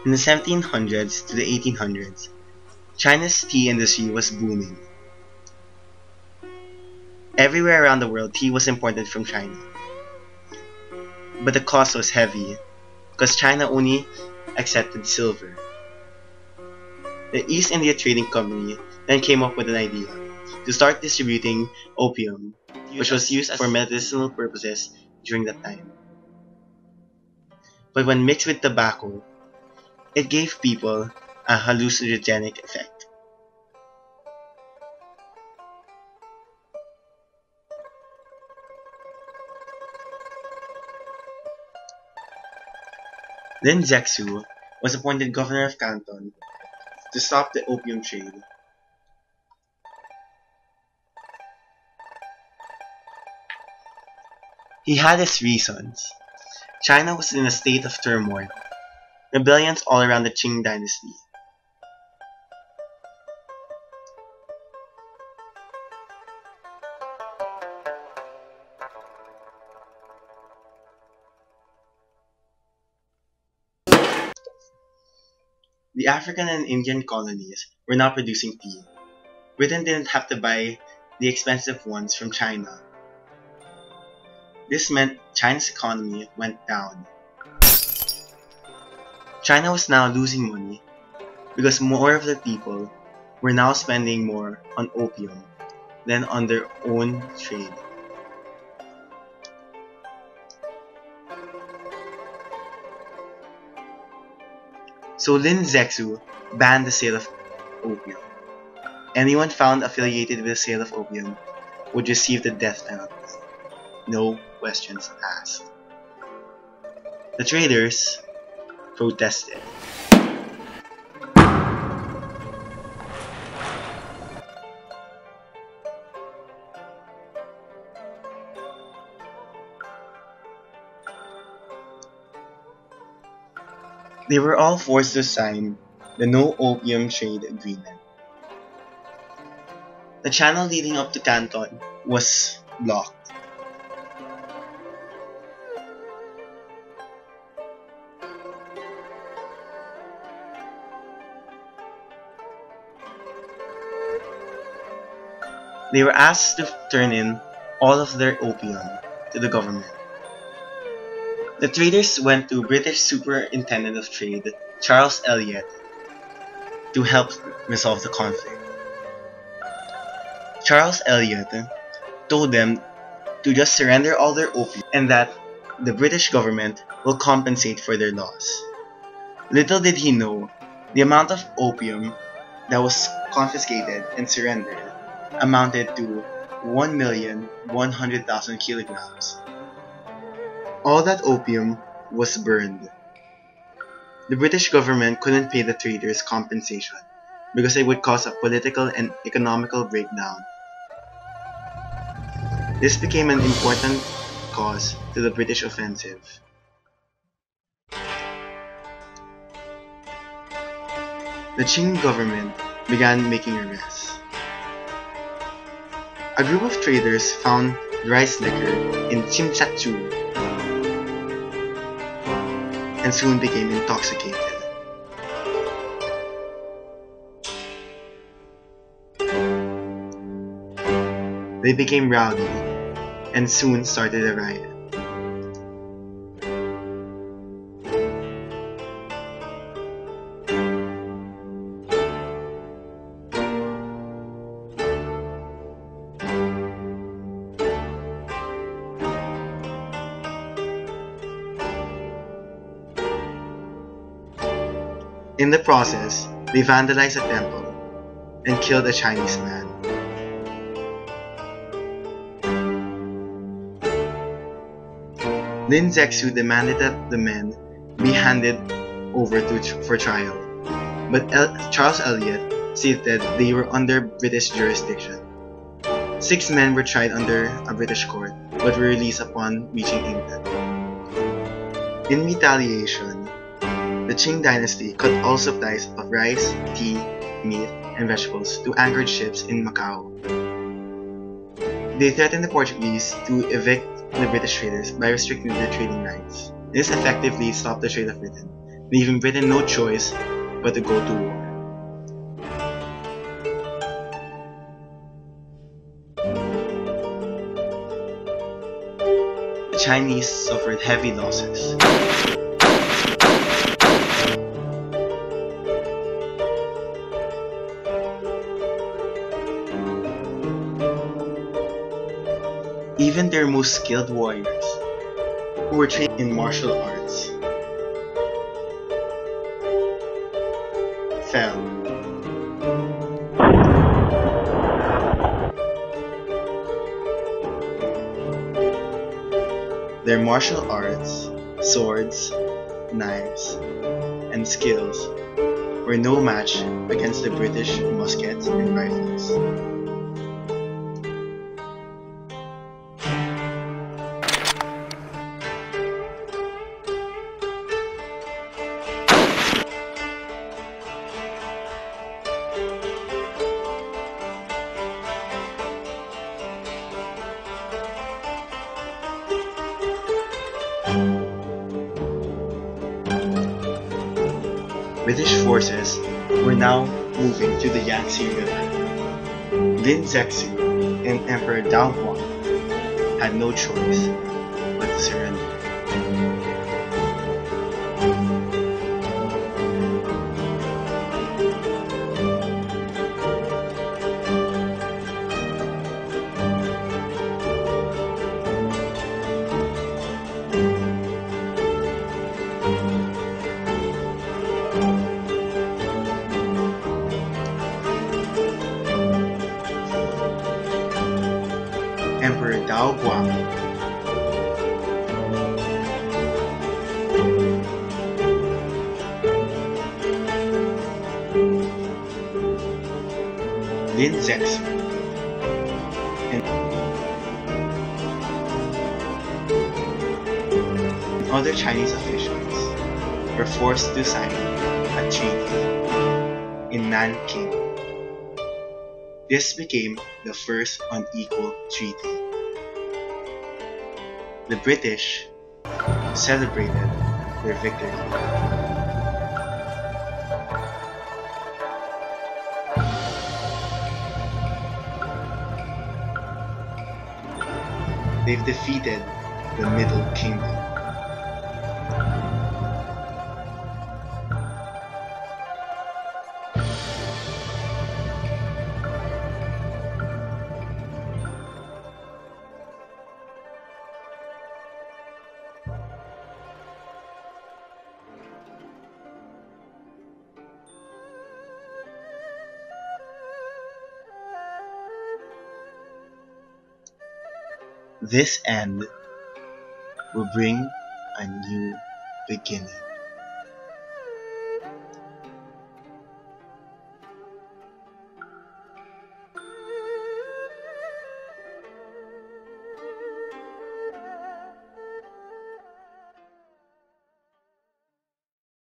In the 1700s to the 1800s, China's tea industry was booming. Everywhere around the world, tea was imported from China. But the cost was heavy, because China only accepted silver. The East India Trading Company then came up with an idea to start distributing opium, which was used for medicinal purposes during that time. But when mixed with tobacco, it gave people a hallucinogenic effect. Lin Zexu was appointed governor of Canton to stop the opium trade. He had his reasons. China was in a state of turmoil, rebellions all around the Qing dynasty. The African and Indian colonies were now producing tea. Britain didn't have to buy the expensive ones from China. This meant China's economy went down. China was now losing money because more of the people were now spending more on opium than on their own trade. So Lin Zexu banned the sale of opium. Anyone found affiliated with the sale of opium would receive the death penalty. No questions asked. The traders protested. They were all forced to sign the No Opium Trade Agreement. The channel leading up to Canton was blocked. They were asked to turn in all of their opium to the government. The traders went to British Superintendent of Trade Charles Elliot to help resolve the conflict. Charles Elliot told them to just surrender all their opium and that the British government will compensate for their loss. Little did he know, the amount of opium that was confiscated and surrendered amounted to 1,100,000 kilograms. All that opium was burned. The British government couldn't pay the traders compensation because it would cause a political and economical breakdown. This became an important cause to the British offensive. The Qing government began making arrests. A group of traders found rice liquor in Chimchachu and soon became intoxicated. They became rowdy and soon started a riot. In the process, they vandalized a temple and killed a Chinese man. Lin Zexu demanded that the men be handed over for trial, but Charles Elliot stated they were under British jurisdiction. 6 men were tried under a British court, but were released upon reaching England. In retaliation, the Qing dynasty cut all supplies of rice, tea, meat, and vegetables to anchored ships in Macau. They threatened the Portuguese to evict the British traders by restricting their trading rights. This effectively stopped the trade of Britain, leaving Britain no choice but to go to war. The Chinese suffered heavy losses. Even their most skilled warriors, who were trained in martial arts, fell. Their martial arts, swords, knives, and skills were no match against the British muskets and rifles. British forces were now moving to the Yangtze River. Lin Zexu and Emperor Dao Huang had no choice but to surrender. Emperor Dao Guang Lin Zexu and other Chinese officials were forced to sign a treaty in Nanking. This became the first unequal treaty. The British celebrated their victory. They've defeated the Middle Kingdom. This end will bring a new beginning.